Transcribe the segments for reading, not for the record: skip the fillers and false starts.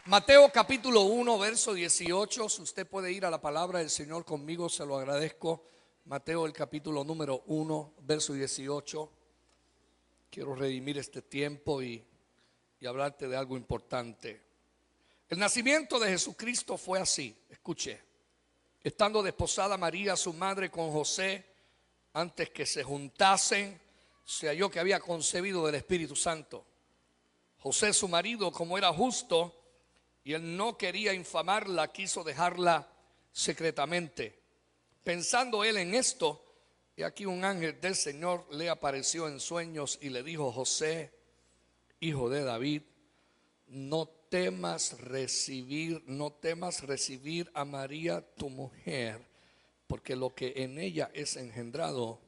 Mateo capítulo 1, verso 18. Si usted puede ir a la palabra del Señor conmigo, se lo agradezco. Mateo el capítulo número 1, verso 18. Quiero redimir este tiempo y hablarte de algo importante. El nacimiento de Jesucristo fue así. Escuche. Estando desposada María, su madre, con José, antes que se juntasen, se halló que había concebido del Espíritu Santo. José, su marido, como era justo y él no quería infamarla, quiso dejarla secretamente. Pensando él en esto, y aquí un ángel del Señor le apareció en sueños y le dijo: José, hijo de David, no temas recibir a María tu mujer, porque lo que en ella es engendrado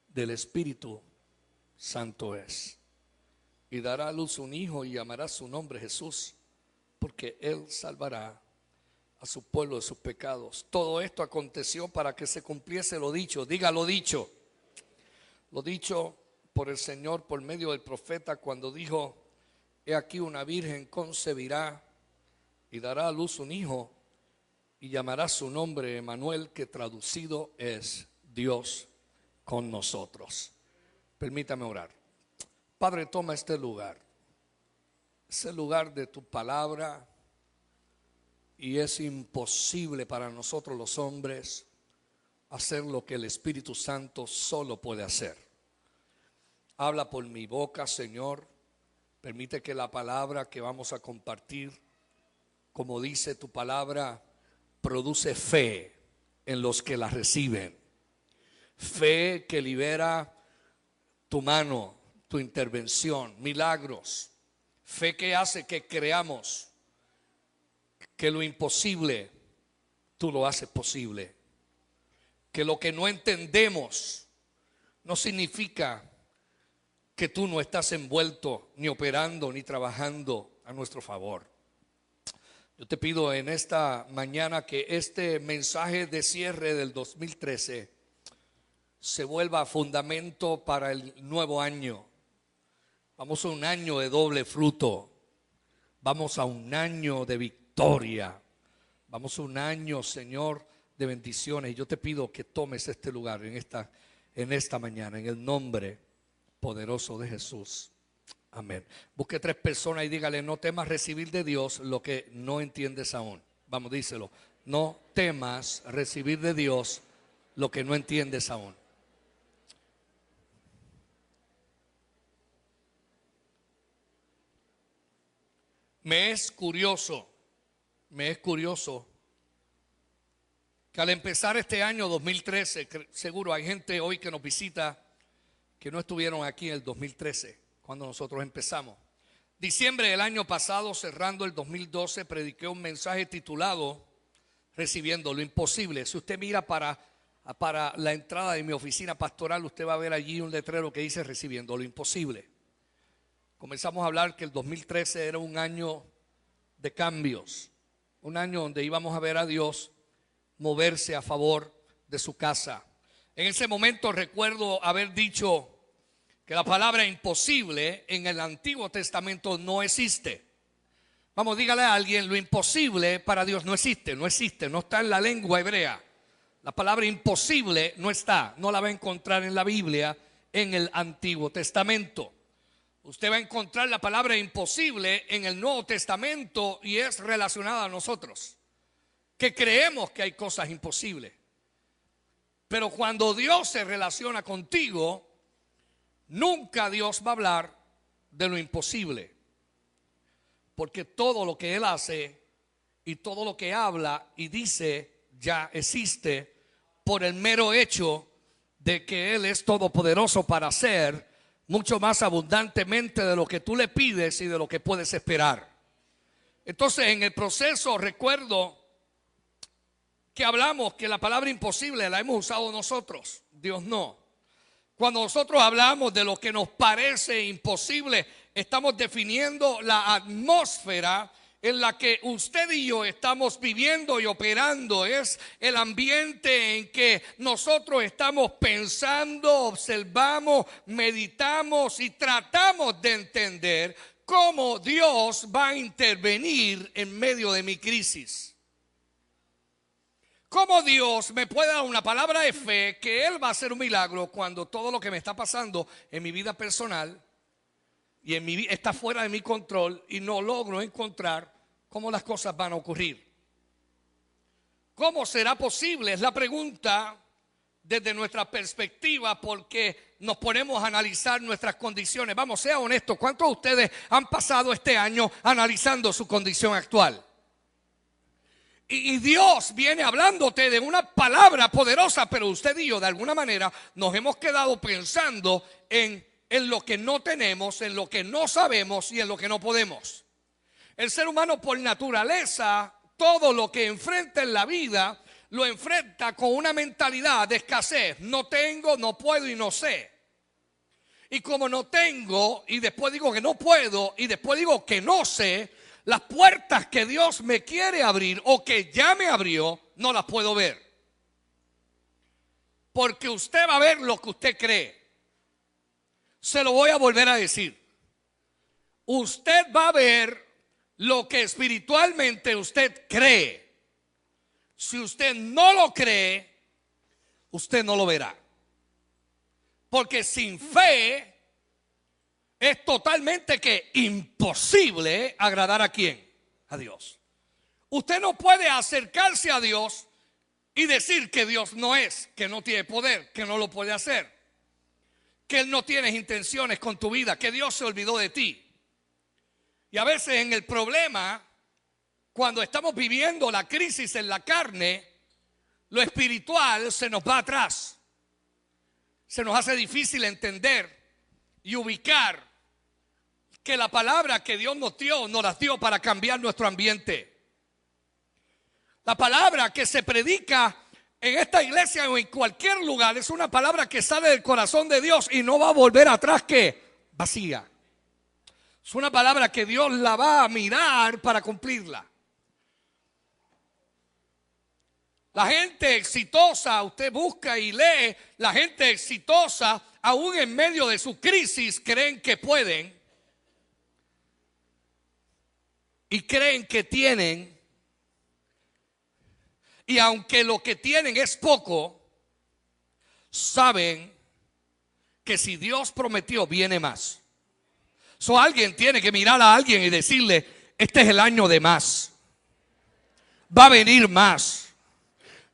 del Espíritu Santo es. Y dará a luz un hijo y llamará su nombre Jesús, porque él salvará a su pueblo de sus pecados. Todo esto aconteció para que se cumpliese lo dicho. Diga lo dicho. Lo dicho por el Señor por medio del profeta cuando dijo: he aquí una virgen concebirá y dará a luz un hijo y llamará su nombre Emmanuel, que traducido es Dios con nosotros. Permítame orar. Padre, toma este lugar. Es el lugar de tu palabra y es imposible para nosotros los hombres hacer lo que el Espíritu Santo solo puede hacer. Habla por mi boca, Señor. Permite que la palabra que vamos a compartir, como dice tu palabra, produce fe en los que la reciben. Fe que libera tu mano, tu intervención, milagros. Fe que hace que creamos que lo imposible tú lo haces posible. Que lo que no entendemos no significa que tú no estás envuelto, ni operando, ni trabajando a nuestro favor. Yo te pido en esta mañana que este mensaje de cierre del 2013 se vuelva fundamento para el nuevo año. Vamos a un año de doble fruto. Vamos a un año de victoria. Vamos a un año, Señor, de bendiciones. Y yo te pido que tomes este lugar en esta mañana, en el nombre poderoso de Jesús. Amén. Busque 3 personas y dígale: no temas recibir de Dios lo que no entiendes aún. Vamos, díselo. No temas recibir de Dios lo que no entiendes aún. Me es curioso que al empezar este año 2013, seguro hay gente hoy que nos visita que no estuvieron aquí en el 2013, cuando nosotros empezamos. Diciembre del año pasado, cerrando el 2012, prediqué un mensaje titulado Recibiendo lo imposible. Si usted mira para la entrada de mi oficina pastoral, usted va a ver allí un letrero que dice Recibiendo lo imposible. Comenzamos a hablar que el 2013 era un año de cambios, un año donde íbamos a ver a Dios moverse a favor de su casa. En ese momento recuerdo haber dicho que la palabra imposible en el Antiguo Testamento no existe. Vamos, dígale a alguien: lo imposible para Dios no existe, no está en la lengua hebrea. La palabra imposible no está, no la va a encontrar en la Biblia en el Antiguo Testamento. Usted va a encontrar la palabra imposible en el Nuevo Testamento y es relacionada a nosotros, que creemos que hay cosas imposibles. Pero cuando Dios se relaciona contigo, nunca Dios va a hablar de lo imposible. Porque todo lo que Él hace y todo lo que habla y dice ya existe por el mero hecho de que Él es todopoderoso para hacer mucho más abundantemente de lo que tú le pides y de lo que puedes esperar. Entonces, en el proceso recuerdo que hablamos que la palabra imposible la hemos usado nosotros, Dios no. Cuando nosotros hablamos de lo que nos parece imposible, estamos definiendo la atmósfera en la que usted y yo estamos viviendo y operando. Es el ambiente en que nosotros estamos pensando, observamos, meditamos y tratamos de entender cómo Dios va a intervenir en medio de mi crisis. Cómo Dios me puede dar una palabra de fe que Él va a hacer un milagro cuando todo lo que me está pasando en mi vida personal y en mi vida está fuera de mi control y no logro encontrar cómo las cosas van a ocurrir. ¿Cómo será posible? Es la pregunta desde nuestra perspectiva, porque nos ponemos a analizar nuestras condiciones. Vamos, sea honesto, ¿cuántos de ustedes han pasado este año analizando su condición actual? Y Dios viene hablándote de una palabra poderosa, pero usted y yo de alguna manera nos hemos quedado pensando en lo que no tenemos, en lo que no sabemos y en lo que no podemos. El ser humano por naturaleza, todo lo que enfrenta en la vida, lo enfrenta con una mentalidad de escasez. No tengo, no puedo y no sé. Y como no tengo y después digo que no puedo y después digo que no sé, las puertas que Dios me quiere abrir o que ya me abrió, no las puedo ver. Porque usted va a ver lo que usted cree. Se lo voy a volver a decir. Usted va a ver lo que espiritualmente usted cree. Si usted no lo cree, usted no lo verá. Porque sin fe es totalmente que imposible agradar a quién, a Dios. Usted no puede acercarse a Dios y decir que Dios no es, que no tiene poder, que no lo puede hacer, que Él no tiene intenciones con tu vida, que Dios se olvidó de ti. Y a veces en el problema, cuando estamos viviendo la crisis en la carne, lo espiritual se nos va atrás. Se nos hace difícil entender y ubicar que la palabra que Dios nos las dio para cambiar nuestro ambiente. La palabra que se predica en esta iglesia o en cualquier lugar es una palabra que sale del corazón de Dios y no va a volver atrás que vacía. Es una palabra que Dios la va a mirar para cumplirla. La gente exitosa, usted busca y lee, la gente exitosa, aún en medio de su crisis, creen que pueden y creen que tienen. Y aunque lo que tienen es poco, saben que si Dios prometió, viene más. Alguien tiene que mirar a alguien y decirle: este es el año de más. Va a venir más.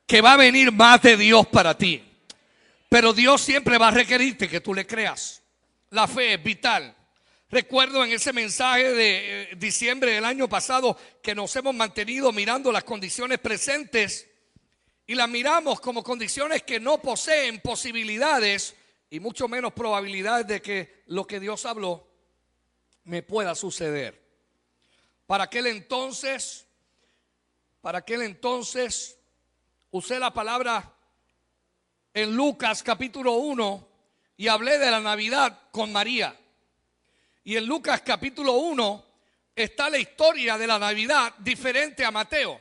Que va a venir más de Dios para ti. Pero Dios siempre va a requerirte que tú le creas. La fe es vital. Recuerdo en ese mensaje de diciembre del año pasado que nos hemos mantenido mirando las condiciones presentes y las miramos como condiciones que no poseen posibilidades y mucho menos probabilidades de que lo que Dios habló me pueda suceder. Para aquel entonces usé la palabra en Lucas capítulo 1 y hablé de la Navidad con María. Y en Lucas capítulo 1 está la historia de la Navidad diferente a Mateo.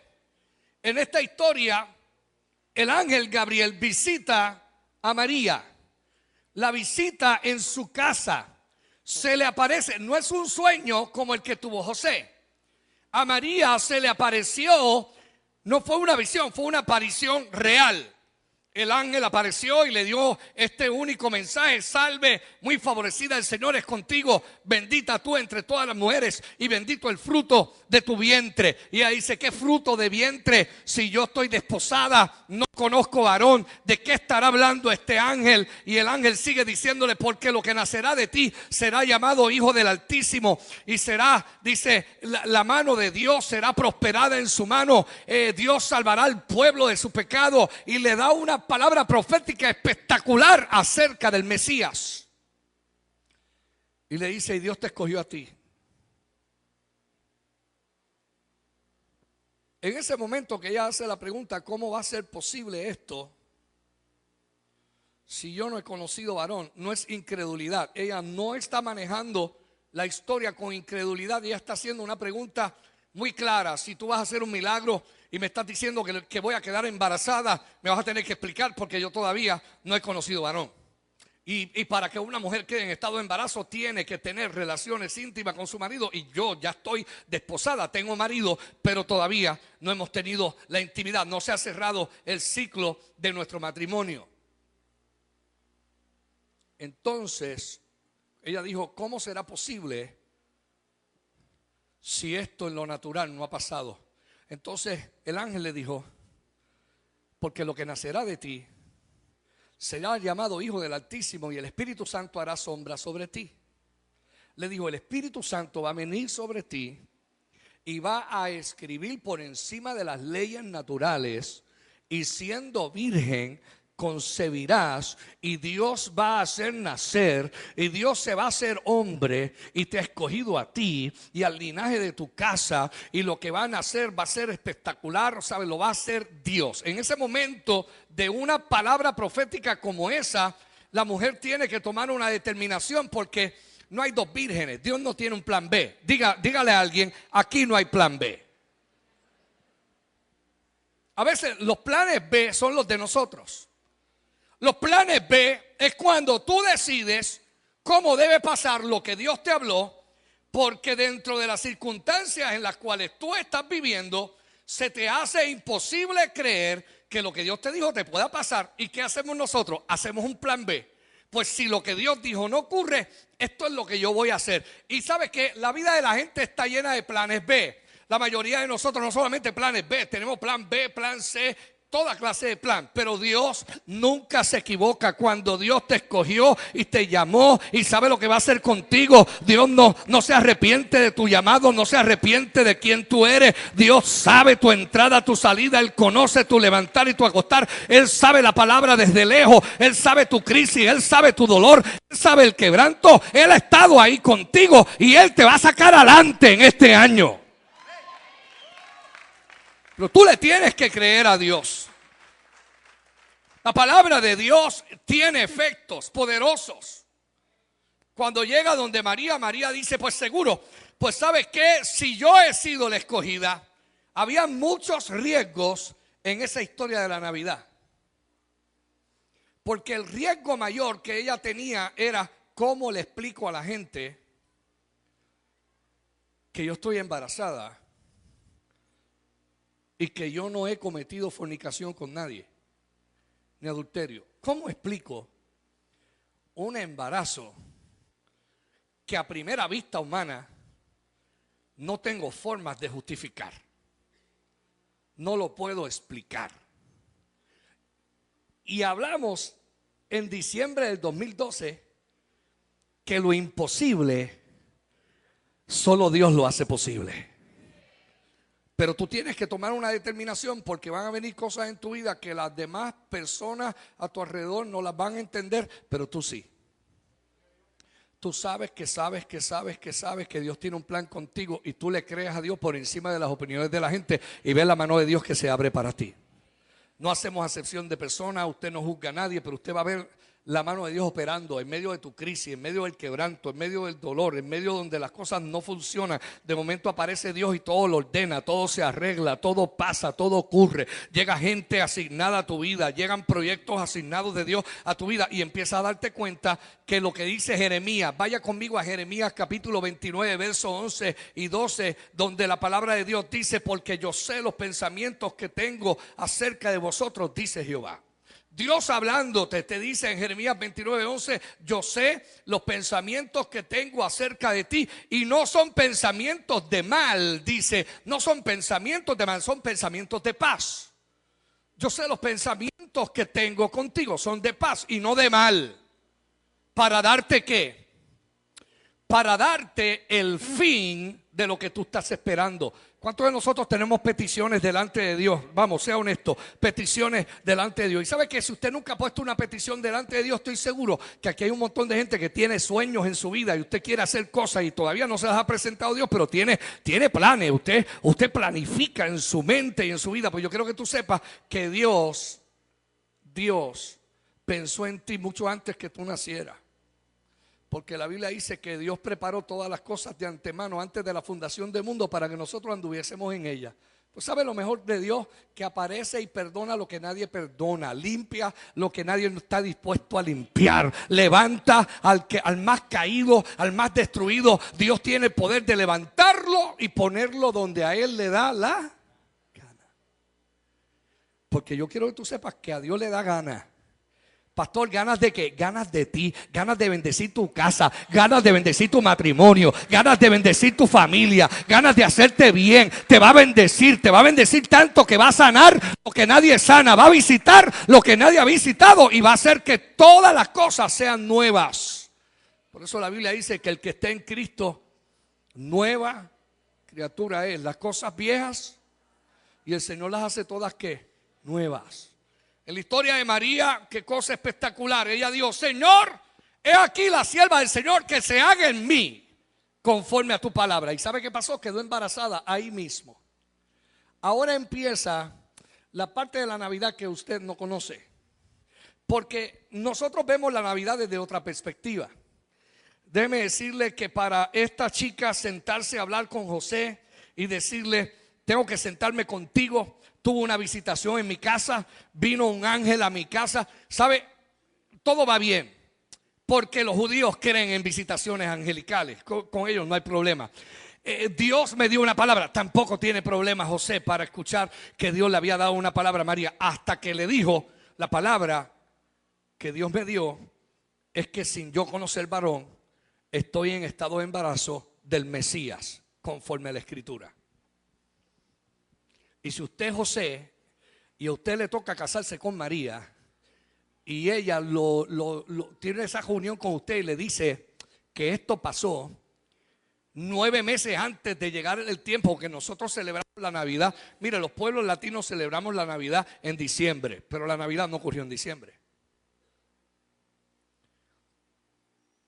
En esta historia, el ángel Gabriel visita a María. La visita en su casa. Se le aparece, no es un sueño como el que tuvo José. A María se le apareció. No fue una visión, fue una aparición real. El ángel apareció y le dio este único mensaje: salve, muy favorecida, el Señor es contigo, bendita tú entre todas las mujeres y bendito el fruto de tu vientre. Y ella dice: ¿qué fruto de vientre? Si yo estoy desposada, no conozco varón. ¿De qué estará hablando este ángel? Y el ángel sigue diciéndole: porque lo que nacerá de ti será llamado Hijo del Altísimo y será, dice, la mano de Dios será prosperada en su mano. Dios salvará al pueblo de su pecado, y le da una palabra profética espectacular acerca del Mesías. Y le dice: y Dios te escogió a ti. En ese momento que ella hace la pregunta: ¿cómo va a ser posible esto si yo no he conocido varón? No es incredulidad. Ella no está manejando la historia con incredulidad. Ella está haciendo una pregunta muy clara. Si tú vas a hacer un milagro y me estás diciendo que voy a quedar embarazada, me vas a tener que explicar, porque yo todavía no he conocido varón. Y para que una mujer quede en estado de embarazo tiene que tener relaciones íntimas con su marido. Y yo ya estoy desposada, tengo marido, pero todavía no hemos tenido la intimidad. No se ha cerrado el ciclo de nuestro matrimonio. Entonces, ella dijo, ¿cómo será posible si esto en lo natural no ha pasado? Entonces el ángel le dijo, porque lo que nacerá de ti será llamado Hijo del Altísimo y el Espíritu Santo hará sombra sobre ti. Le dijo, el Espíritu Santo va a venir sobre ti y va a escribir por encima de las leyes naturales, y siendo virgen concebirás, y Dios va a hacer nacer, y Dios se va a hacer hombre, y te ha escogido a ti y al linaje de tu casa, y lo que va a nacer va a ser espectacular, ¿sabes? Lo va a hacer Dios. En ese momento de una palabra profética como esa, la mujer tiene que tomar una determinación, porque no hay dos vírgenes. Dios no tiene un plan B. Dígale a alguien, aquí no hay plan B. A veces los planes B son los de nosotros. Los planes B es cuando tú decides cómo debe pasar lo que Dios te habló, porque dentro de las circunstancias en las cuales tú estás viviendo, se te hace imposible creer que lo que Dios te dijo te pueda pasar. ¿Y qué hacemos nosotros? Hacemos un plan B. Pues si lo que Dios dijo no ocurre, esto es lo que yo voy a hacer. Y sabes que la vida de la gente está llena de planes B. La mayoría de nosotros no solamente planes B, tenemos plan B, plan C, toda clase de plan. Pero Dios nunca se equivoca. Cuando Dios te escogió y te llamó y sabe lo que va a hacer contigo, Dios no se arrepiente de tu llamado, no se arrepiente de quién tú eres. Dios sabe tu entrada, tu salida, Él conoce tu levantar y tu acostar. Él sabe la palabra desde lejos, Él sabe tu crisis, Él sabe tu dolor, Él sabe el quebranto. Él ha estado ahí contigo y Él te va a sacar adelante en este año. Pero tú le tienes que creer a Dios. La palabra de Dios tiene efectos poderosos. Cuando llega donde María, María dice, pues seguro, pues ¿sabes qué? Si yo he sido la escogida, había muchos riesgos en esa historia de la Navidad. Porque el riesgo mayor que ella tenía era, ¿cómo le explico a la gente que yo estoy embarazada y que yo no he cometido fornicación con nadie, ni adulterio? ¿Cómo explico un embarazo que a primera vista humana no tengo formas de justificar? No lo puedo explicar. Y hablamos en diciembre del 2012 que lo imposible solo Dios lo hace posible. Pero tú tienes que tomar una determinación, porque van a venir cosas en tu vida que las demás personas a tu alrededor no las van a entender, pero tú sí. Tú sabes que Dios tiene un plan contigo, y tú le crees a Dios por encima de las opiniones de la gente y ves la mano de Dios que se abre para ti. No hacemos acepción de personas, usted no juzga a nadie, pero usted va a ver la mano de Dios operando en medio de tu crisis, en medio del quebranto, en medio del dolor, en medio donde las cosas no funcionan. De momento aparece Dios y todo lo ordena, todo se arregla, todo pasa, todo ocurre. Llega gente asignada a tu vida, llegan proyectos asignados de Dios a tu vida, y empiezas a darte cuenta que lo que dice Jeremías, vaya conmigo a Jeremías capítulo 29, versos 11 y 12, donde la palabra de Dios dice, porque yo sé los pensamientos que tengo acerca de vosotros, dice Jehová. Dios hablándote te dice en Jeremías 29:11, yo sé los pensamientos que tengo acerca de ti, y no son pensamientos de mal, dice, no son pensamientos de mal, son pensamientos de paz. Yo sé los pensamientos que tengo contigo, son de paz y no de mal. ¿Para darte qué? Para darte el fin de lo que tú estás esperando. ¿Cuántos de nosotros tenemos peticiones delante de Dios? Vamos, sea honesto, peticiones delante de Dios. Y sabe que si usted nunca ha puesto una petición delante de Dios, estoy seguro que aquí hay un montón de gente que tiene sueños en su vida y usted quiere hacer cosas y todavía no se las ha presentado Dios, pero tiene planes. Usted planifica en su mente y en su vida. Pues yo quiero que tú sepas que Dios pensó en ti mucho antes que tú nacieras. Porque la Biblia dice que Dios preparó todas las cosas de antemano, antes de la fundación del mundo, para que nosotros anduviésemos en ella. Tú sabes lo mejor de Dios, que aparece y perdona lo que nadie perdona, limpia lo que nadie no está dispuesto a limpiar, levanta al más caído, al más destruido. Dios tiene el poder de levantarlo y ponerlo donde a Él le da la gana. Porque yo quiero que tú sepas que a Dios le da gana. Pastor, ¿ganas de qué? Ganas de ti, ganas de bendecir tu casa, ganas de bendecir tu matrimonio, ganas de bendecir tu familia, ganas de hacerte bien. Te va a bendecir tanto que va a sanar lo que nadie sana, va a visitar lo que nadie ha visitado y va a hacer que todas las cosas sean nuevas. Por eso la Biblia dice que el que esté en Cristo, nueva criatura es. Las cosas viejas y el Señor las hace todas, ¿qué? Nuevas. En la historia de María, qué cosa espectacular. Ella dijo: Señor, he aquí la sierva del Señor, que se haga en mí conforme a tu palabra. ¿Y sabe qué pasó? Quedó embarazada ahí mismo. Ahora empieza la parte de la Navidad que usted no conoce, porque nosotros vemos la Navidad desde otra perspectiva. Déjeme decirle que para esta chica sentarse a hablar con José y decirle: tengo que sentarme contigo. Tuve una visitación en mi casa, vino un ángel a mi casa. ¿Sabe? Todo va bien, porque los judíos creen en visitaciones angelicales. Con ellos no hay problema. Dios me dio una palabra. Tampoco tiene problema José para escuchar que Dios le había dado una palabra a María, hasta que le dijo: la palabra que Dios me dio es que sin yo conocer varón, estoy en estado de embarazo del Mesías, conforme a la Escritura. Y si usted es José y a usted le toca casarse con María, y ella tiene esa reunión con usted y le dice que esto pasó 9 meses antes de llegar el tiempo que nosotros celebramos la Navidad. Mire, los pueblos latinos celebramos la Navidad en diciembre, pero la Navidad no ocurrió en diciembre.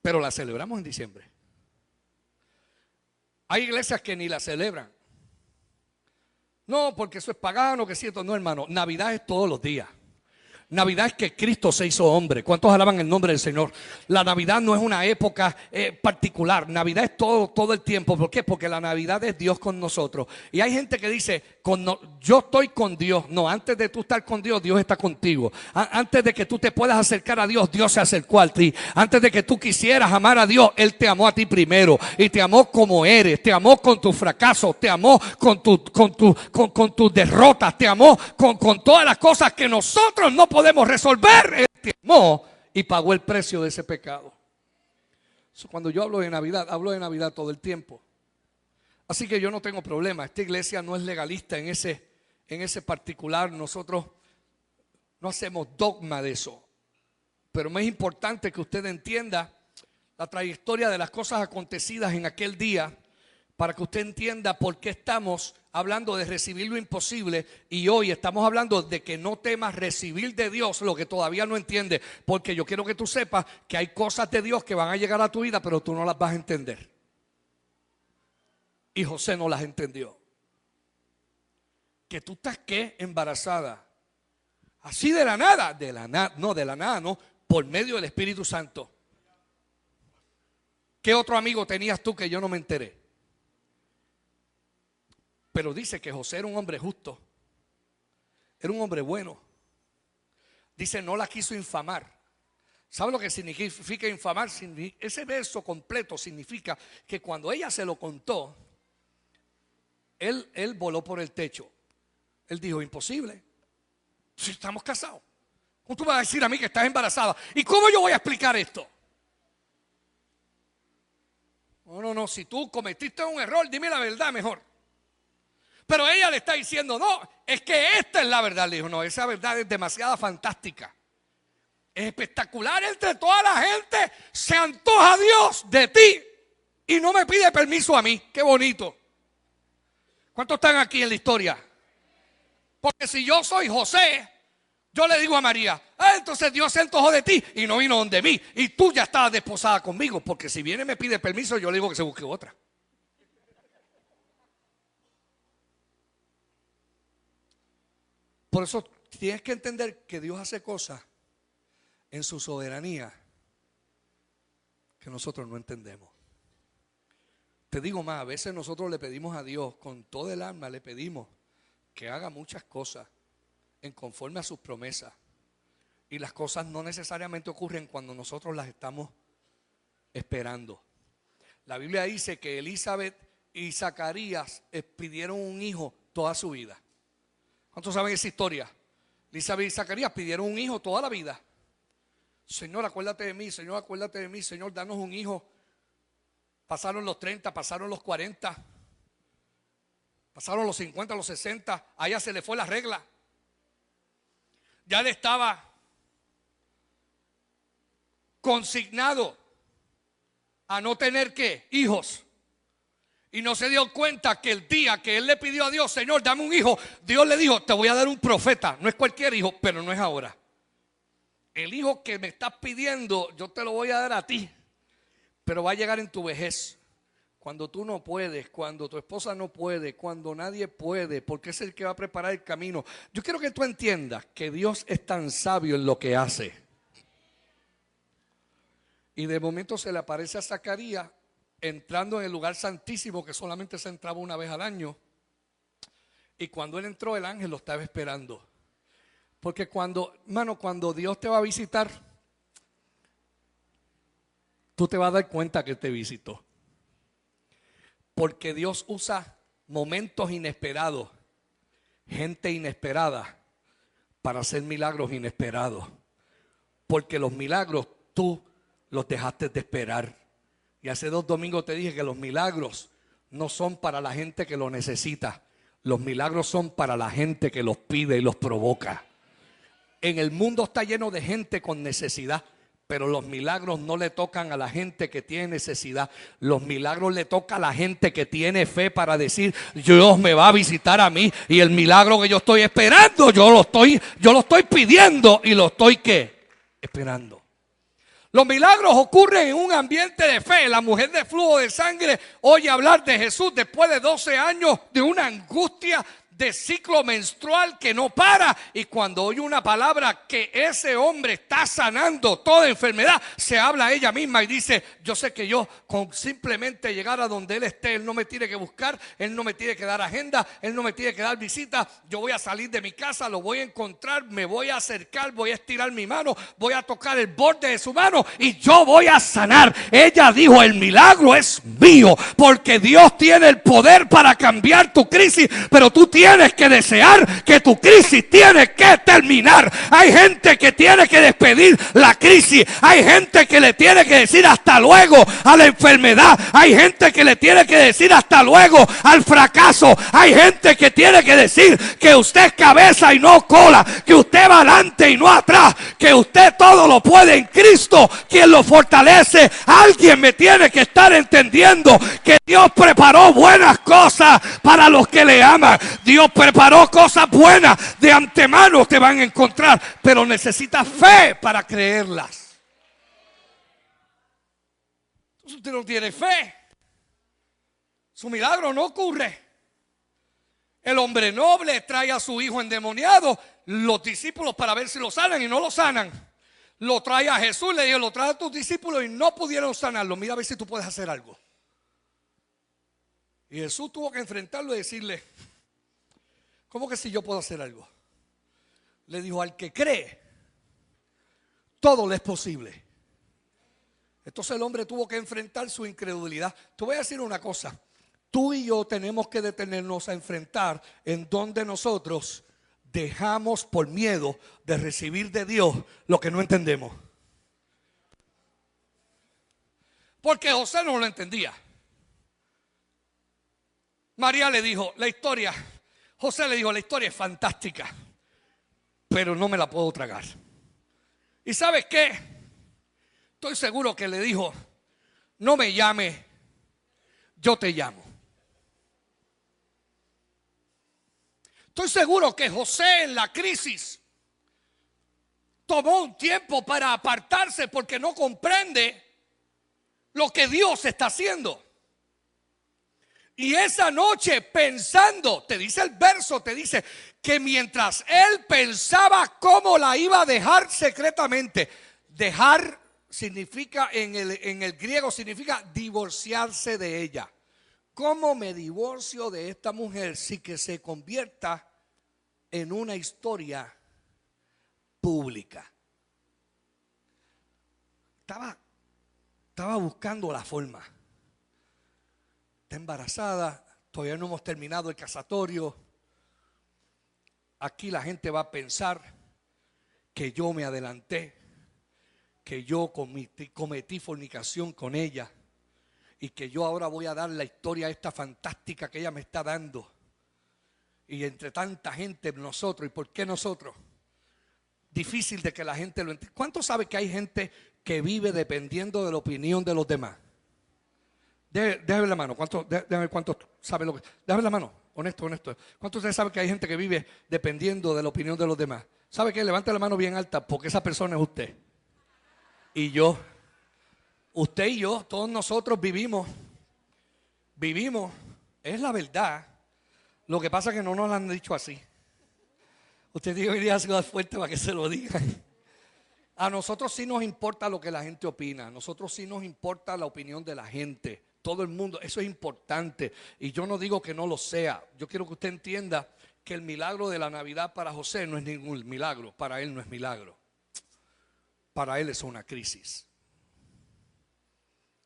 Pero la celebramos en diciembre. Hay iglesias que ni la celebran. No, porque eso es pagano, que cierto. No, hermano, Navidad es todos los días. Navidad es que Cristo se hizo hombre. ¿Cuántos alaban el nombre del Señor? La Navidad no es una época particular. Navidad es todo el tiempo. ¿Por qué? Porque la Navidad es Dios con nosotros. Y hay gente que dice: yo estoy con Dios. No, antes de tú estar con Dios, Dios está contigo. Antes de que tú te puedas acercar a Dios, Dios se acercó a ti. Antes de que tú quisieras amar a Dios, Él te amó a ti primero. Y te amó como eres. Te amó con tus fracasos. Te amó con tus derrotas. Te amó con todas las cosas que nosotros no podemos resolver. Él te amó y pagó el precio de ese pecado. Cuando yo hablo de Navidad todo el tiempo. Así que yo no tengo problema. Esta iglesia no es legalista en ese particular. Nosotros no hacemos dogma de eso. Pero me es importante que usted entienda la trayectoria de las cosas acontecidas en aquel día, para que usted entienda por qué estamos hablando de recibir lo imposible y hoy estamos hablando de que no temas recibir de Dios lo que todavía no entiendes. Porque yo quiero que tú sepas que hay cosas de Dios que van a llegar a tu vida, pero tú no las vas a entender. Y José no las entendió. Que tú estás, ¿qué? Embarazada. Así de la nada. De la nada no, por medio del Espíritu Santo. ¿Qué otro amigo tenías tú que yo no me enteré? Pero dice que José era un hombre justo, era un hombre bueno. Dice: no la quiso infamar. ¿Sabe lo que significa infamar? Ese verso completo significa que cuando ella se lo contó, él voló por el techo. Él dijo: imposible, si estamos casados. ¿Cómo tú vas a decir a mí que estás embarazada? ¿Y cómo yo voy a explicar esto? No, si tú cometiste un error, dime la verdad mejor. Pero ella le está diciendo: no, es que esta es la verdad. Le dijo: no, esa verdad es demasiado fantástica. Es espectacular, entre toda la gente se antoja Dios de ti y no me pide permiso a mí. Qué bonito. ¿Cuántos están aquí en la historia? Porque si yo soy José, yo le digo a María: entonces Dios se antojó de ti y no vino donde mí, y tú ya estabas desposada conmigo. Porque si viene y me pide permiso, yo le digo que se busque otra. Por eso tienes que entender que Dios hace cosas en su soberanía que nosotros no entendemos. Te digo más, a veces nosotros le pedimos a Dios con todo el alma, le pedimos que haga muchas cosas en conforme a sus promesas. Y las cosas no necesariamente ocurren cuando nosotros las estamos esperando. La Biblia dice que Elizabeth y Zacarías pidieron un hijo toda su vida. ¿Cuántos saben esa historia? Elizabeth y Zacarías pidieron un hijo toda la vida. Señor, acuérdate de mí, Señor, acuérdate de mí, Señor, danos un hijo. Pasaron los 30, pasaron los 40, pasaron los 50, los 60, a ella se le fue la regla. Ya le estaba consignado a no tener ¿qué? Hijos. Y no se dio cuenta que el día que él le pidió a Dios, Señor, dame un hijo, Dios le dijo, te voy a dar un profeta. No es cualquier hijo, pero no es ahora. El hijo que me estás pidiendo, yo te lo voy a dar a ti, pero va a llegar en tu vejez. Cuando tú no puedes, cuando tu esposa no puede, cuando nadie puede, porque es el que va a preparar el camino. Yo quiero que tú entiendas que Dios es tan sabio en lo que hace. Y de momento se le aparece a Zacarías entrando en el lugar santísimo, que solamente se entraba una vez al año. Y cuando él entró, el ángel lo estaba esperando. Porque cuando Dios te va a visitar, tú te vas a dar cuenta que te visitó. Porque Dios usa momentos inesperados, gente inesperada, para hacer milagros inesperados. Porque los milagros tú los dejaste de esperar. Y hace 2 domingos te dije que los milagros no son para la gente que lo necesita. Los milagros son para la gente que los pide y los provoca. En el mundo está lleno de gente con necesidad, pero los milagros no le tocan a la gente que tiene necesidad. Los milagros le toca a la gente que tiene fe para decir, Dios me va a visitar a mí. Y el milagro que yo estoy esperando, yo lo estoy pidiendo y lo estoy ¿qué? Esperando. Los milagros ocurren en un ambiente de fe. La mujer de flujo de sangre oye hablar de Jesús después de 12 años de una angustia de ciclo menstrual que no para, y cuando oye una palabra que ese hombre está sanando toda enfermedad, se habla a ella misma y dice, yo sé que yo con simplemente llegar a donde él esté, él no me tiene que buscar, él no me tiene que dar agenda, él no me tiene que dar visita, yo voy a salir de mi casa, lo voy a encontrar, me voy a acercar, voy a estirar mi mano, voy a tocar el borde de su mano y yo voy a sanar. Ella dijo, el milagro es mío, porque Dios tiene el poder para cambiar tu crisis, pero tú tienes que desear que tu crisis tiene que terminar. Hay gente que tiene que despedir la crisis. Hay gente que le tiene que decir hasta luego a la enfermedad. Hay gente que le tiene que decir hasta luego al fracaso. Hay gente que tiene que decir que usted es cabeza y no cola, que usted va adelante y no atrás, que usted todo lo puede en Cristo, quien lo fortalece. Alguien me tiene que estar entendiendo que Dios preparó buenas cosas para los que le aman. Dios preparó cosas buenas, de antemano te van a encontrar, pero necesitas fe para creerlas. Entonces usted no tiene fe, su milagro no ocurre. El hombre noble trae a su hijo endemoniado, los discípulos para ver si lo sanan y no lo sanan. Lo trae a Jesús, le dijo, lo trae a tus discípulos y no pudieron sanarlo. Mira a ver si tú puedes hacer algo. Y Jesús tuvo que enfrentarlo y decirle, ¿cómo que si yo puedo hacer algo? Le dijo, al que cree, todo le es posible. Entonces el hombre tuvo que enfrentar su incredulidad. Te voy a decir una cosa. Tú y yo tenemos que detenernos a enfrentar en donde nosotros dejamos por miedo de recibir de Dios lo que no entendemos. Porque José no lo entendía. María le dijo, José le dijo, la historia es fantástica, pero no me la puedo tragar. ¿Y sabes qué? Estoy seguro que le dijo, no me llame, yo te llamo. Estoy seguro que José en la crisis tomó un tiempo para apartarse porque no comprende lo que Dios está haciendo. Y esa noche pensando, te dice el verso, te dice que mientras él pensaba cómo la iba a dejar secretamente, dejar significa en el griego significa divorciarse de ella. ¿Cómo me divorcio de esta mujer sin que se convierta en una historia pública. Estaba buscando la forma. Está embarazada, todavía no hemos terminado el casatorio. Aquí la gente va a pensar que yo me adelanté, que yo cometí fornicación con ella y que yo ahora voy a dar la historia esta fantástica que ella me está dando. Y entre tanta gente nosotros, ¿y por qué nosotros? Difícil de que la gente lo entienda. ¿Cuánto sabe que hay gente que vive dependiendo de la opinión de los demás? Déjame la mano. ¿Cuántos sabe lo que? Déjame la mano. Honesto. ¿Cuántos de ustedes saben que hay gente que vive dependiendo de la opinión de los demás? ¿Sabe qué? Levante la mano bien alta porque esa persona es usted. Y yo. Usted y yo, todos nosotros vivimos. Es la verdad. Lo que pasa es que no nos lo han dicho así. Usted tiene que venir a Ciudad Fuerte para que se lo digan. A nosotros sí nos importa lo que la gente opina. A nosotros sí nos importa la opinión de la gente. Todo el mundo, eso es importante. Y yo no digo que no lo sea. Yo quiero que usted entienda que el milagro de la Navidad para José no es ningún milagro. Para él no es milagro. Para él es una crisis.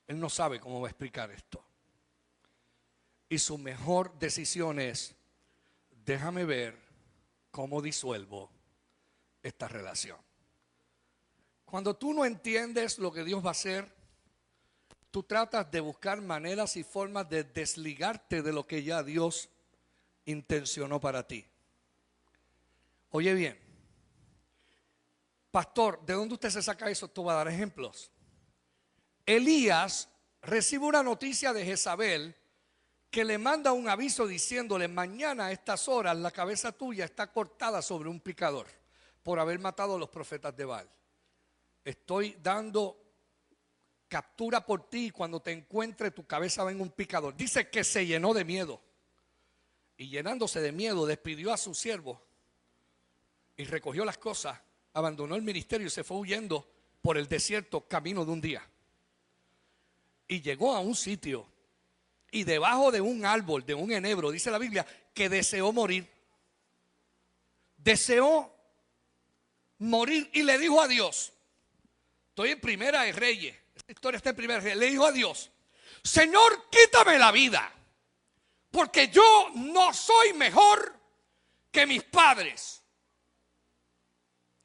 Él no sabe cómo va a explicar esto. Y su mejor decisión es: déjame ver cómo disuelvo esta relación. Cuando tú no entiendes lo que Dios va a hacer, tú tratas de buscar maneras y formas de desligarte de lo que ya Dios intencionó para ti. Oye bien, pastor, ¿de dónde usted se saca eso? Tú vas a dar ejemplos. Elías recibe una noticia de Jezabel que le manda un aviso diciéndole: mañana a estas horas la cabeza tuya está cortada sobre un picador por haber matado a los profetas de Baal. Estoy dando captura por ti y cuando te encuentre tu cabeza va en un picador. Dice que se llenó de miedo y llenándose de miedo despidió a su siervo y recogió las cosas, abandonó el ministerio y se fue huyendo por el desierto camino de un día. Y llegó a un sitio y debajo de un árbol, de un enebro, dice la Biblia, que deseó morir. Deseó morir y le dijo a Dios, estoy en Primera de Reyes, esta historia está en Primera de Reyes, le dijo a Dios: Señor, quítame la vida, porque yo no soy mejor que mis padres.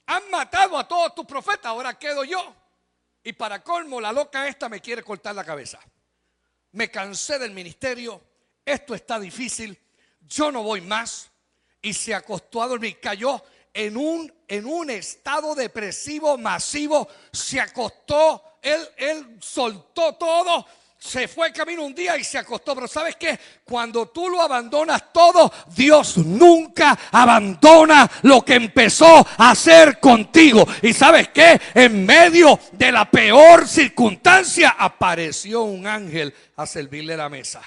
Han matado a todos tus profetas, ahora quedo yo. Y para colmo, la loca esta me quiere cortar la cabeza. Me cansé del ministerio, esto está difícil, yo no voy más. Y se acostó a dormir, cayó en un estado depresivo masivo, se acostó, él soltó todo, se fue camino un día y se acostó. Pero ¿sabes qué? Cuando tú lo abandonas todo, Dios nunca abandona lo que empezó a hacer contigo. ¿Y sabes qué? En medio de la peor circunstancia apareció un ángel a servirle la mesa.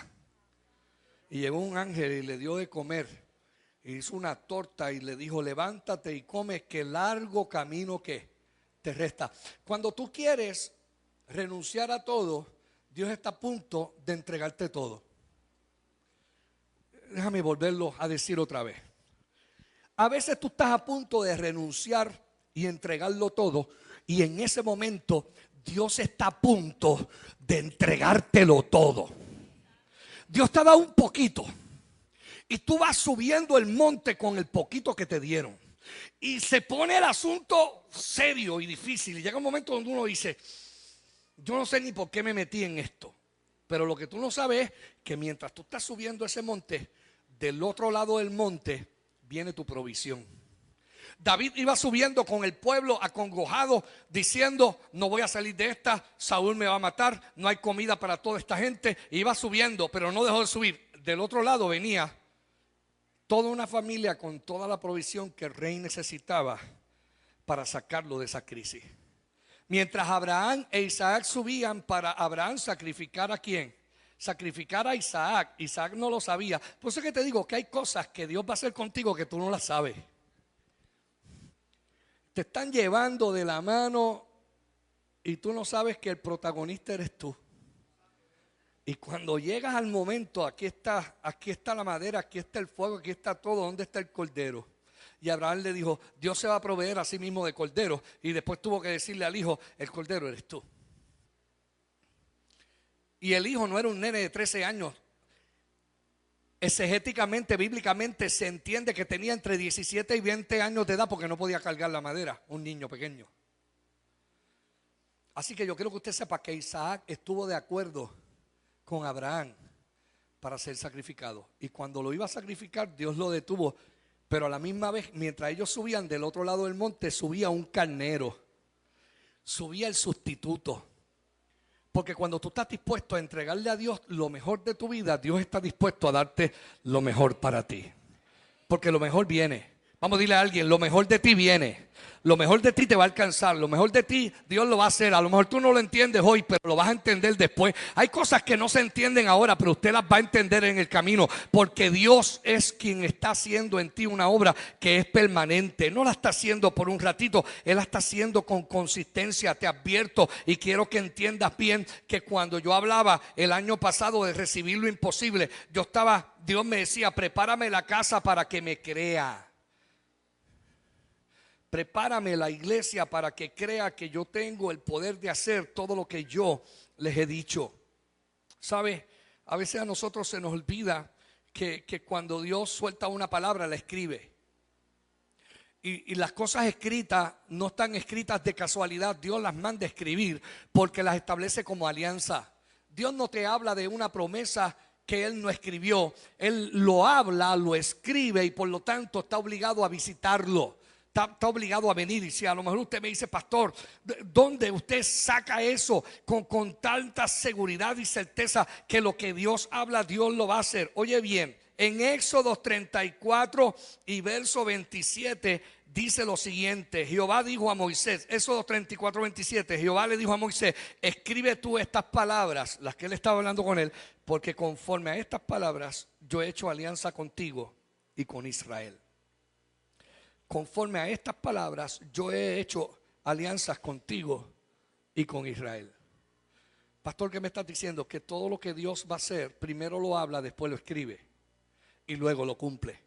Y llegó un ángel y le dio de comer, y hizo una torta y le dijo: levántate y come, que largo camino que te resta. Cuando tú quieres renunciar a todo, Dios está a punto de entregarte todo. Déjame volverlo a decir otra vez. A veces tú estás a punto de renunciar y entregarlo todo, y en ese momento Dios está a punto de entregártelo todo. Dios te ha dado un poquito y tú vas subiendo el monte con el poquito que te dieron, y se pone el asunto serio y difícil, y llega un momento donde uno dice: yo no sé ni por qué me metí en esto. Pero lo que tú no sabes es que mientras tú estás subiendo ese monte, del otro lado del monte viene tu provisión. David iba subiendo con el pueblo acongojado, diciendo: no voy a salir de esta, Saúl me va a matar, no hay comida para toda esta gente. Iba subiendo, pero no dejó de subir. Del otro lado venía toda una familia con toda la provisión que el rey necesitaba para sacarlo de esa crisis. Mientras Abraham e Isaac subían para Abraham sacrificar ¿a quién? Sacrificar a Isaac. Isaac no lo sabía. Por eso es que te digo que hay cosas que Dios va a hacer contigo que tú no las sabes. Te están llevando de la mano y tú no sabes que el protagonista eres tú. Y cuando llegas al momento, aquí está la madera, aquí está el fuego, aquí está todo. ¿Dónde está el cordero? Y Abraham le dijo, Dios se va a proveer a sí mismo de cordero. Y después tuvo que decirle al hijo, el cordero eres tú. Y el hijo no era un nene de 13 años. Exegéticamente, bíblicamente se entiende que tenía entre 17 y 20 años de edad porque no podía cargar la madera, un niño pequeño. Así que yo quiero que usted sepa que Isaac estuvo de acuerdo con Abraham para ser sacrificado. Y cuando lo iba a sacrificar, Dios lo detuvo. Pero a la misma vez, mientras ellos subían del otro lado del monte, subía un carnero, subía el sustituto. Porque cuando tú estás dispuesto a entregarle a Dios lo mejor de tu vida, Dios está dispuesto a darte lo mejor para ti. Porque lo mejor viene. Vamos a decirle a alguien, lo mejor de ti viene. Lo mejor de ti te va a alcanzar. Lo mejor de ti Dios lo va a hacer. A lo mejor tú no lo entiendes hoy, pero lo vas a entender después. Hay cosas que no se entienden ahora, pero usted las va a entender en el camino. Porque Dios es quien está haciendo en ti una obra que es permanente. No la está haciendo por un ratito, Él la está haciendo con consistencia. Te advierto y quiero que entiendas bien que cuando yo hablaba el año pasado de recibir lo imposible, Dios me decía, prepárame la casa para que me crea. Prepárame la iglesia para que crea que yo tengo el poder de hacer todo lo que yo les he dicho. ¿Sabe? A veces a nosotros se nos olvida que cuando Dios suelta una palabra la escribe. Y las cosas escritas no están escritas de casualidad. Dios las manda a escribir porque las establece como alianza. Dios no te habla de una promesa que Él no escribió. Él lo habla, lo escribe y por lo tanto está obligado a visitarlo. Está obligado a venir. Y si a lo mejor usted me dice, pastor, ¿dónde usted saca eso con tanta seguridad y certeza que lo que Dios habla, Dios lo va a hacer? Oye bien, en Éxodo 34 y verso 27 dice lo siguiente. Jehová dijo a Moisés, Éxodo 34, 27, Jehová le dijo a Moisés, escribe tú estas palabras, las que él estaba hablando con él, porque conforme a estas palabras yo he hecho alianza contigo y con Israel. Conforme a estas palabras yo he hecho alianzas contigo y con Israel. Pastor, ¿qué me estás diciendo? Que todo lo que Dios va a hacer, primero lo habla, después lo escribe y luego lo cumple.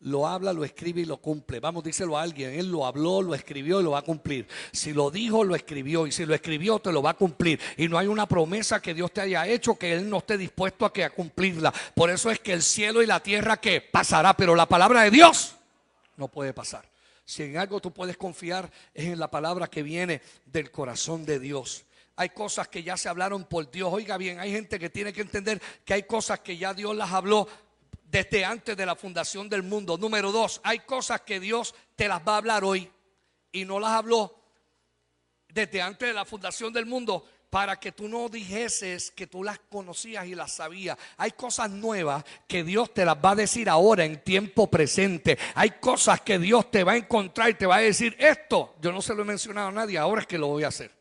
Lo habla, lo escribe y lo cumple. Vamos, díselo a alguien. Él lo habló, lo escribió y lo va a cumplir. Si lo dijo, lo escribió. Y si lo escribió, te lo va a cumplir. Y no hay una promesa que Dios te haya hecho que Él no esté dispuesto a cumplirla. Por eso es que el cielo y la tierra que pasará, pero la palabra de Dios no puede pasar. Si en algo tú puedes confiar es en la palabra que viene del corazón de Dios. Hay cosas que ya se hablaron por Dios. Oiga bien, hay gente que tiene que entender que hay cosas que ya Dios las habló desde antes de la fundación del mundo. Número 2, hay cosas que Dios te las va a hablar hoy y no las habló desde antes de la fundación del mundo, para que tú no dijeses que tú las conocías y las sabías. Hay cosas nuevas que Dios te las va a decir ahora en tiempo presente. Hay cosas que Dios te va a encontrar y te va a decir, esto yo no se lo he mencionado a nadie, ahora es que lo voy a hacer.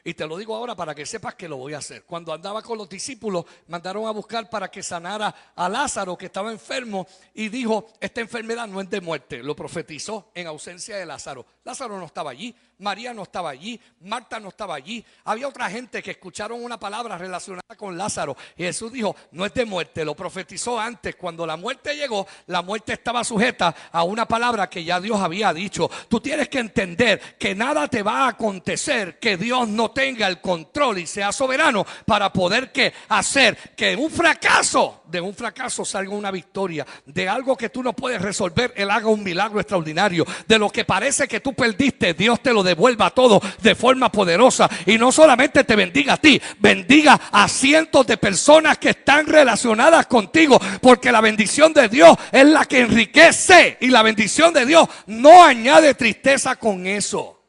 Y te lo digo ahora para que sepas que lo voy a hacer. Cuando andaba con los discípulos, mandaron a buscar para que sanara a Lázaro, que estaba enfermo, y dijo, esta enfermedad no es de muerte. Lo profetizó en ausencia de Lázaro. Lázaro no estaba allí, María no estaba allí, Marta no estaba allí. Había otra gente que escucharon una palabra relacionada con Lázaro y Jesús dijo, no es de muerte. Lo profetizó antes. Cuando la muerte llegó, la muerte estaba sujeta a una palabra que ya Dios había dicho. Tú tienes que entender que nada te va a acontecer que Dios no tenga el control y sea soberano para poder hacer que de un fracaso salga una victoria. De algo que tú no puedes resolver, Él haga un milagro extraordinario. De lo que parece que tú perdiste, Dios te lo devuelva todo de forma poderosa. Y no solamente te bendiga a ti, bendiga a cientos de personas que están relacionadas contigo, porque la bendición de Dios es la que enriquece y la bendición de Dios no añade tristeza con eso.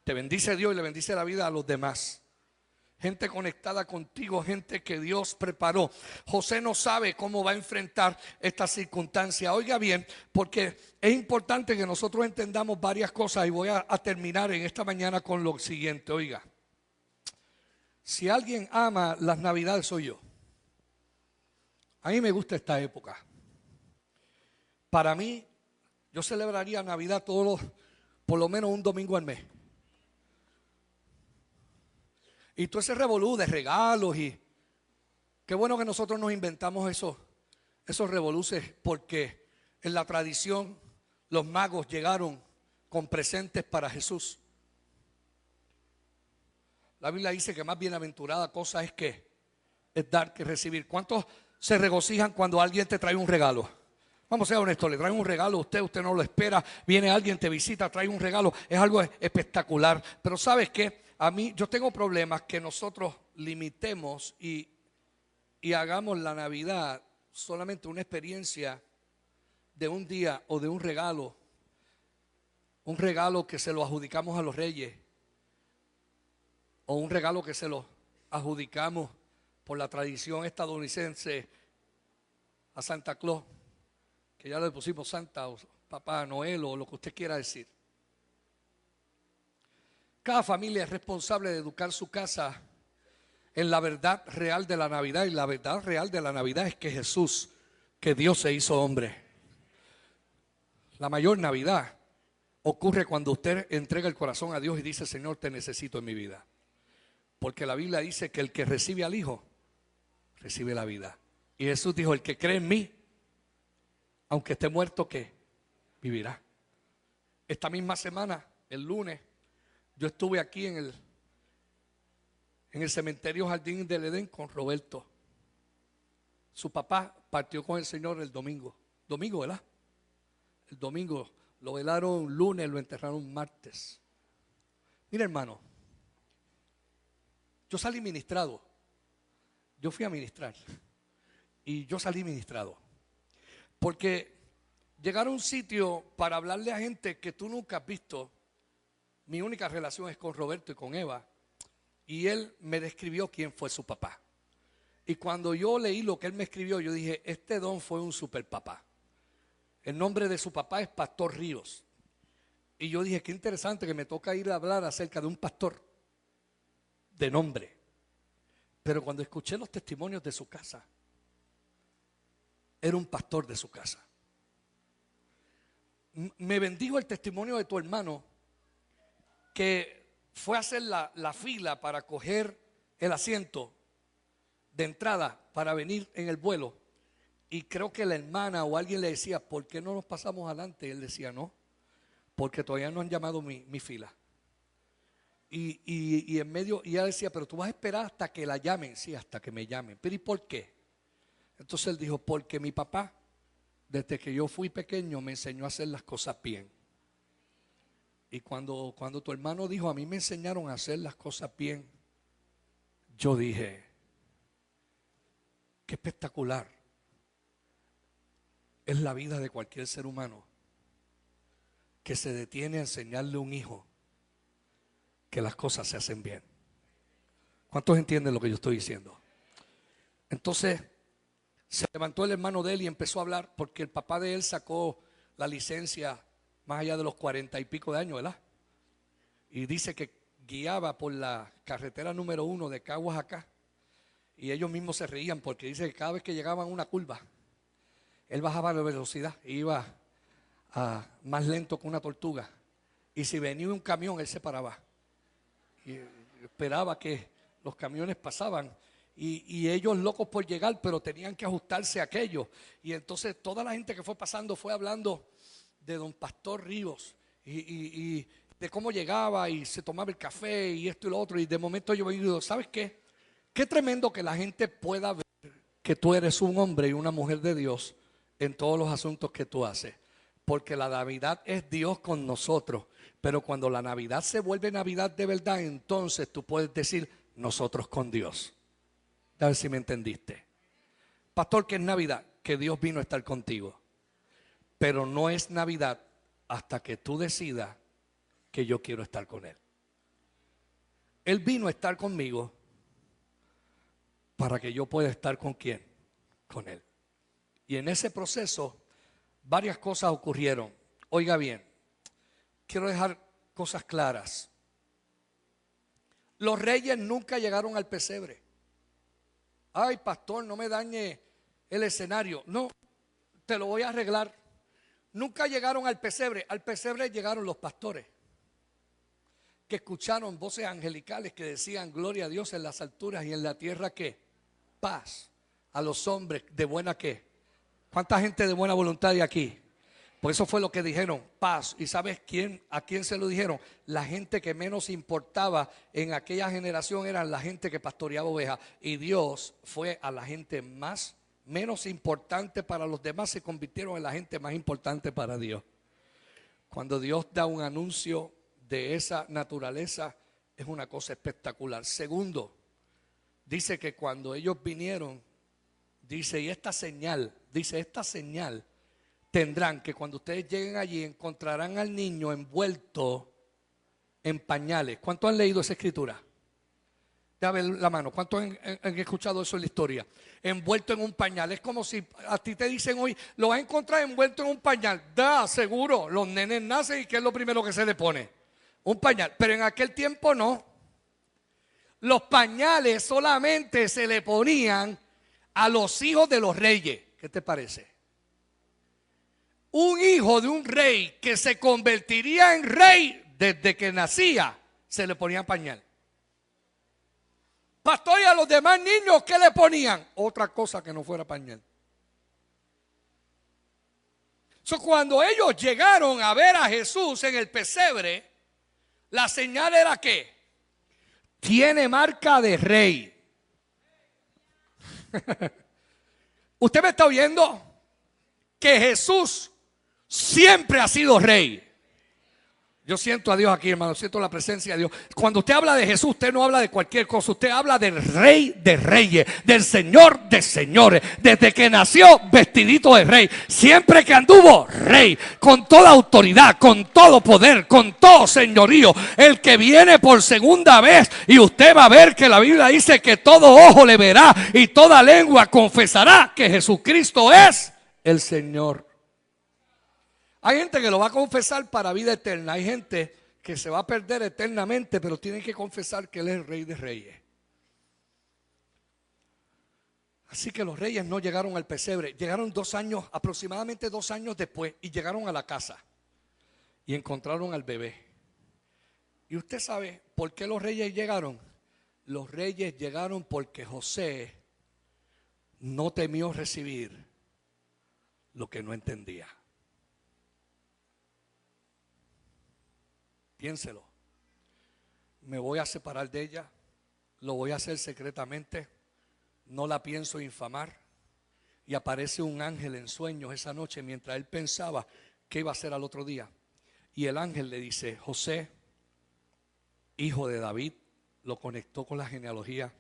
Te bendice Dios y le bendice la vida a los demás. Gente conectada contigo, gente que Dios preparó. José no sabe cómo va a enfrentar esta circunstancia. Oiga bien, porque es importante que nosotros entendamos varias cosas y voy a terminar en esta mañana con lo siguiente. Oiga, si alguien ama las Navidades soy yo. A mí me gusta esta época. Para mí, yo celebraría Navidad por lo menos un domingo al mes. Y todo ese revolú de regalos, y qué bueno que nosotros nos inventamos esos revoluces, porque en la tradición los magos llegaron con presentes para Jesús. La Biblia dice que más bienaventurada cosa es dar que recibir. ¿Cuántos se regocijan cuando alguien te trae un regalo? Vamos a ser honestos, le traen un regalo a usted no lo espera, viene alguien, te visita, trae un regalo, es algo espectacular. Pero ¿sabes qué? Yo tengo problemas que nosotros limitemos y hagamos la Navidad solamente una experiencia de un día o de un regalo que se lo adjudicamos a los reyes, o un regalo que se lo adjudicamos por la tradición estadounidense a Santa Claus, que ya le pusimos Santa o Papá Noel o lo que usted quiera decir. Cada familia es responsable de educar su casa en la verdad real de la Navidad, y la verdad real de la Navidad es que Jesús, que Dios se hizo hombre. La mayor Navidad ocurre cuando usted entrega el corazón a Dios y dice: Señor, te necesito en mi vida. Porque la Biblia dice que el que recibe al Hijo, recibe la vida. Y Jesús dijo: el que cree en mí, aunque esté muerto, ¿qué? Vivirá. Esta misma semana, el lunes, yo estuve aquí en el cementerio Jardín del Edén con Roberto. Su papá partió con el Señor el domingo. Domingo, ¿verdad? El domingo lo velaron lunes, lo enterraron martes. Mira, hermano, yo salí ministrado. Yo fui a ministrar y yo salí ministrado. Porque llegar a un sitio para hablarle a gente que tú nunca has visto. Mi única relación es con Roberto y con Eva. Y él me describió quién fue su papá. Y cuando yo leí lo que él me escribió, yo dije: este don fue un super papá. El nombre de su papá es Pastor Ríos. Y yo dije: qué interesante que me toca ir a hablar acerca de un pastor de nombre. Pero cuando escuché los testimonios de su casa, era un pastor de su casa. Me bendijo el testimonio de tu hermano, que fue a hacer la fila para coger el asiento de entrada para venir en el vuelo. Y creo que la hermana o alguien le decía: ¿por qué no nos pasamos adelante? Y él decía: no, porque todavía no han llamado mi fila. Y en medio, y ella decía: pero tú vas a esperar hasta que la llamen. Sí, hasta que me llamen. Pero ¿y por qué? Entonces él dijo: porque mi papá, desde que yo fui pequeño, me enseñó a hacer las cosas bien. Y cuando tu hermano dijo: a mí me enseñaron a hacer las cosas bien, yo dije: qué espectacular es la vida de cualquier ser humano que se detiene a enseñarle a un hijo que las cosas se hacen bien. ¿Cuántos entienden lo que yo estoy diciendo? Entonces se levantó el hermano de él y empezó a hablar, porque el papá de él sacó la licencia más allá de los 40 y pico de años, ¿verdad? Y dice que guiaba por la carretera número 1 de Caguas acá. Y ellos mismos se reían, porque dice que cada vez que llegaban a una curva, él bajaba la velocidad e iba más lento que una tortuga. Y si venía un camión, él se paraba y esperaba que los camiones pasaban. Y ellos locos por llegar, pero tenían que ajustarse a aquello. Y entonces toda la gente que fue pasando fue hablando de don Pastor Ríos y de cómo llegaba y se tomaba el café y esto y lo otro. Y de momento yo me digo: ¿sabes qué? Qué tremendo que la gente pueda ver que tú eres un hombre y una mujer de Dios en todos los asuntos que tú haces. Porque la Navidad es Dios con nosotros. Pero cuando la Navidad se vuelve Navidad de verdad, entonces tú puedes decir: nosotros con Dios. A ver si me entendiste. Pastor, ¿qué es Navidad? Que Dios vino a estar contigo. Pero no es Navidad hasta que tú decidas que yo quiero estar con Él. Él vino a estar conmigo para que yo pueda estar con ¿quién? Con Él. Y en ese proceso varias cosas ocurrieron. Oiga bien, quiero dejar cosas claras. Los reyes nunca llegaron al pesebre. Ay, pastor, no me dañe el escenario. No, te lo voy a arreglar. Nunca llegaron al pesebre. Al pesebre llegaron los pastores, que escucharon voces angelicales que decían: gloria a Dios en las alturas y en la tierra, ¿qué? Paz a los hombres de buena, ¿qué? ¿Cuánta gente de buena voluntad hay aquí? Por eso fue lo que dijeron, paz. ¿Y sabes a quién se lo dijeron? La gente que menos importaba en aquella generación eran la gente que pastoreaba ovejas. Y Dios fue a la gente menos importante para los demás, se convirtieron en la gente más importante para Dios. Cuando Dios da un anuncio de esa naturaleza, es una cosa espectacular. Segundo, dice que cuando ellos vinieron, dice, esta señal tendrán, que cuando ustedes lleguen allí encontrarán al niño envuelto en pañales. ¿Cuántos han leído esa escritura? Déjame ver la mano. ¿Cuántos han escuchado eso en la historia? Envuelto en un pañal. Es como si a ti te dicen hoy, lo vas a encontrar envuelto en un pañal. Seguro, los nenes nacen y ¿qué es lo primero que se le pone? Un pañal. Pero en aquel tiempo no. Los pañales solamente se le ponían a los hijos de los reyes. ¿Qué te parece? Un hijo de un rey que se convertiría en rey desde que nacía, se le ponía pañal. Pastor, y a los demás niños, ¿qué le ponían? Otra cosa que no fuera pañal. Cuando ellos llegaron a ver a Jesús en el pesebre, la señal era que tiene marca de rey. ¿Usted me está oyendo? Que Jesús siempre ha sido rey. Yo siento a Dios aquí, hermano, siento la presencia de Dios. Cuando usted habla de Jesús, usted no habla de cualquier cosa, usted habla del Rey de Reyes, del Señor de Señores. Desde que nació, vestidito de rey, siempre que anduvo, rey, con toda autoridad, con todo poder, con todo señorío. El que viene por segunda vez, y usted va a ver que la Biblia dice que todo ojo le verá y toda lengua confesará que Jesucristo es el Señor. Hay gente que lo va a confesar para vida eterna. Hay gente que se va a perder eternamente, pero tiene que confesar que Él es el Rey de Reyes. Así que los reyes no llegaron al pesebre. Llegaron aproximadamente 2 años después, y llegaron a la casa y encontraron al bebé. Y usted sabe por qué los reyes llegaron. Los reyes llegaron porque José no temió recibir lo que no entendía. Piénselo. Me voy a separar de ella, lo voy a hacer secretamente, no la pienso infamar. Y aparece un ángel en sueños esa noche mientras él pensaba qué iba a hacer al otro día. Y el ángel le dice: José, hijo de David, lo conectó con la genealogía.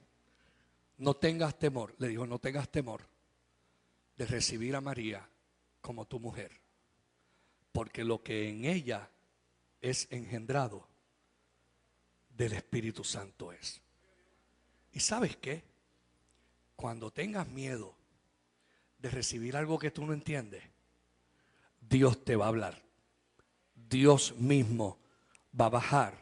No tengas temor, le dijo, no tengas temor de recibir a María como tu mujer, porque lo que en ella es engendrado del Espíritu Santo es. ¿Y sabes qué? Cuando tengas miedo de recibir algo que tú no entiendes, Dios te va a hablar. Dios mismo va a bajar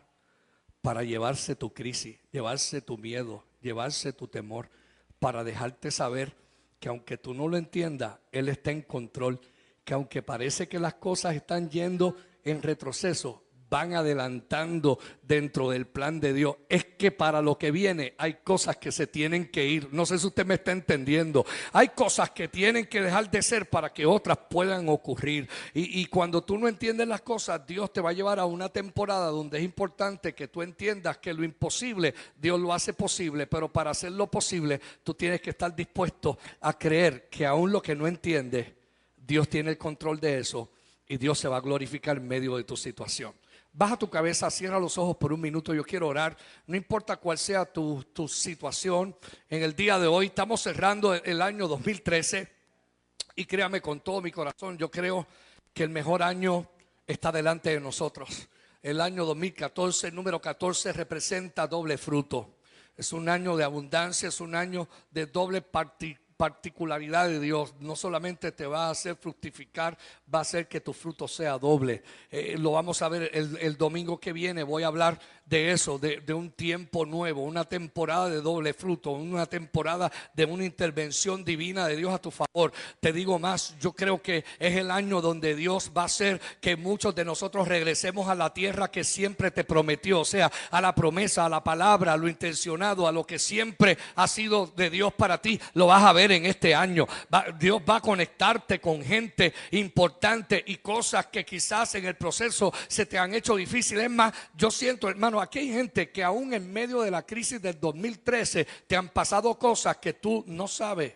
para llevarse tu crisis, llevarse tu miedo, llevarse tu temor, para dejarte saber que aunque tú no lo entiendas, Él está en control, que aunque parece que las cosas están yendo en retroceso, van adelantando dentro del plan de Dios. Es que para lo que viene hay cosas que se tienen que ir. No sé si usted me está entendiendo. Hay cosas que tienen que dejar de ser para que otras puedan ocurrir. Y cuando tú no entiendes las cosas, Dios te va a llevar a una temporada donde es importante que tú entiendas que lo imposible, Dios lo hace posible. Pero para hacerlo posible, tú tienes que estar dispuesto a creer que aún lo que no entiendes, Dios tiene el control de eso. Y Dios se va a glorificar en medio de tu situación. Baja tu cabeza, cierra los ojos por un minuto. Yo quiero orar. No importa cuál sea tu situación. En el día de hoy estamos cerrando el año 2013. Y créame con todo mi corazón, yo creo que el mejor año está delante de nosotros. El año 2014, el número 14, representa doble fruto. Es un año de abundancia, es un año de doble particularidad de Dios. No solamente te va a hacer fructificar, va a hacer que tu fruto sea doble. Lo vamos a ver el domingo que viene. Voy a hablar de eso, de un tiempo nuevo, una temporada de doble fruto, una temporada de una intervención divina de Dios a tu favor. Te digo más, yo creo que es el año donde Dios va a hacer que muchos de nosotros regresemos a la tierra que siempre te prometió, o sea, a la promesa, a la palabra, a lo intencionado, a lo que siempre ha sido de Dios para ti. Lo vas a ver hacer en este año. Dios va a conectarte con gente importante y cosas que quizás en el proceso se te han hecho difíciles. Es más, yo siento, hermano, aquí hay gente que aún en medio de la crisis del 2013 te han pasado cosas que tú no sabes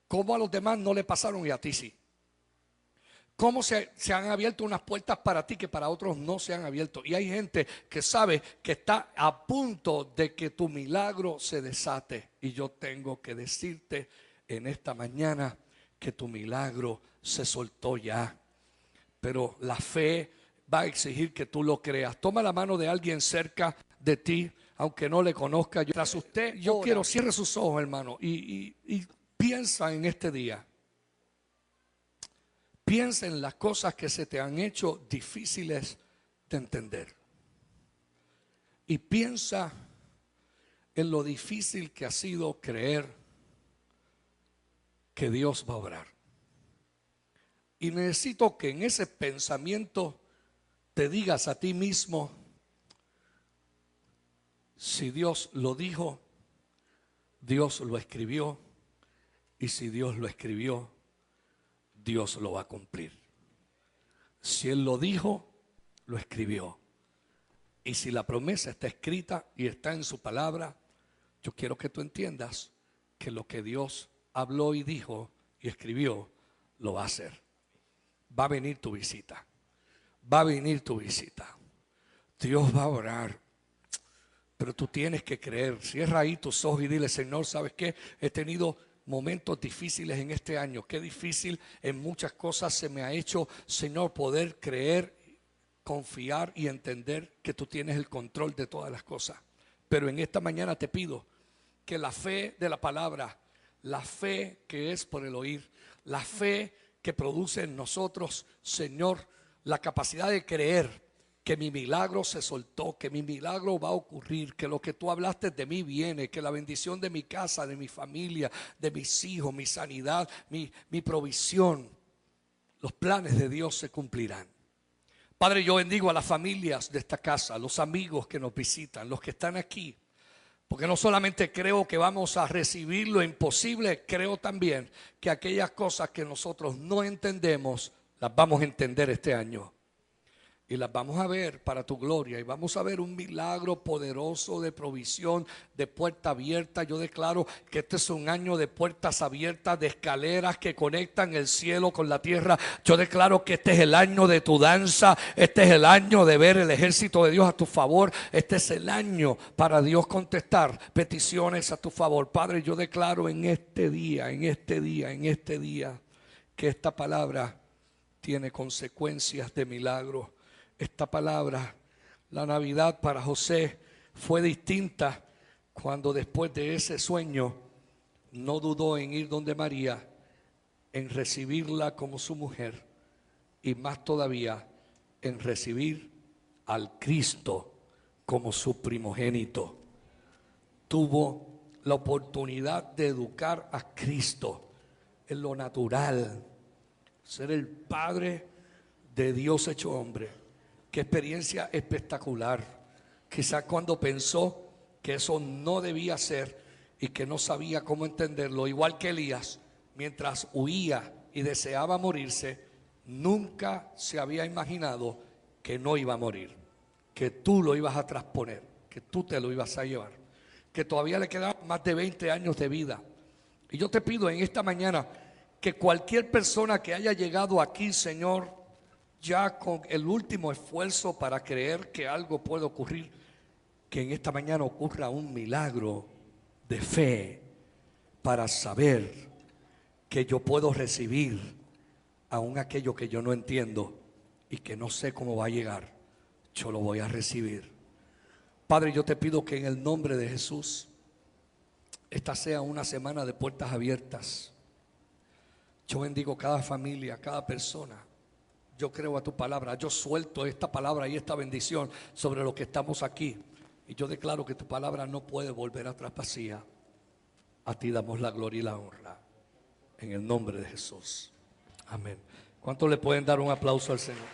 cómo a los demás no le pasaron y a ti sí. Cómo se han abierto unas puertas para ti que para otros no se han abierto. Y hay gente que sabe que está a punto de que tu milagro se desate. Y yo tengo que decirte en esta mañana que tu milagro se soltó ya. Pero la fe va a exigir que tú lo creas. Toma la mano de alguien cerca de ti, aunque no le conozca. Tras usted, yo quiero, cierre sus ojos, hermano, y piensa en este día. Piensa en las cosas que se te han hecho difíciles de entender. Y piensa en lo difícil que ha sido creer que Dios va a obrar. Y necesito que en ese pensamiento te digas a ti mismo: si Dios lo dijo, Dios lo escribió. Y si Dios lo escribió, Dios lo va a cumplir. Si Él lo dijo, lo escribió. Y si la promesa está escrita y está en su palabra, yo quiero que tú entiendas que lo que Dios habló y dijo y escribió, lo va a hacer. Va a venir tu visita. Va a venir tu visita. Dios va a orar. Pero tú tienes que creer. Cierra ahí tus ojos y dile: Señor, ¿sabes qué? He tenido momentos difíciles en este año. Qué difícil en muchas cosas se me ha hecho, Señor, poder creer, confiar y entender que tú tienes el control de todas las cosas. Pero en esta mañana te pido que la fe de la palabra, la fe que es por el oír, la fe que produce en nosotros, Señor, la capacidad de creer que mi milagro se soltó, que mi milagro va a ocurrir, que lo que tú hablaste de mí viene, que la bendición de mi casa, de mi familia, de mis hijos, mi sanidad, mi provisión, los planes de Dios se cumplirán. Padre, yo bendigo a las familias de esta casa, los amigos que nos visitan, los que están aquí, porque no solamente creo que vamos a recibir lo imposible, creo también que aquellas cosas que nosotros no entendemos, las vamos a entender este año. Y las vamos a ver para tu gloria. Y vamos a ver un milagro poderoso de provisión, de puerta abierta. Yo declaro que este es un año de puertas abiertas, de escaleras que conectan el cielo con la tierra. Yo declaro que este es el año de tu danza. Este es el año de ver el ejército de Dios a tu favor. Este es el año para Dios contestar peticiones a tu favor. Padre, yo declaro en este día, que esta palabra tiene consecuencias de milagro. Esta palabra, la Navidad para José fue distinta cuando después de ese sueño no dudó en ir donde María, en recibirla como su mujer y más todavía en recibir al Cristo como su primogénito. Tuvo la oportunidad de educar a Cristo en lo natural, ser el Padre de Dios hecho hombre. Qué experiencia espectacular. Quizás cuando pensó que eso no debía ser y que no sabía cómo entenderlo, igual que Elías, mientras huía y deseaba morirse, nunca se había imaginado que no iba a morir, que tú lo ibas a trasponer, que tú te lo ibas a llevar, que todavía le quedaban más de 20 años de vida. Y yo te pido en esta mañana que cualquier persona que haya llegado aquí, Señor, ya con el último esfuerzo para creer que algo puede ocurrir, que en esta mañana ocurra un milagro de fe para saber que yo puedo recibir aún aquello que yo no entiendo y que no sé cómo va a llegar, yo lo voy a recibir. Padre, yo te pido que en el nombre de Jesús esta sea una semana de puertas abiertas. Yo bendigo cada familia, cada persona. Yo creo a tu palabra, yo suelto esta palabra y esta bendición sobre los que estamos aquí. Y yo declaro que tu palabra no puede volver atrás vacía. A ti damos la gloria y la honra. En el nombre de Jesús. Amén. ¿Cuántos le pueden dar un aplauso al Señor?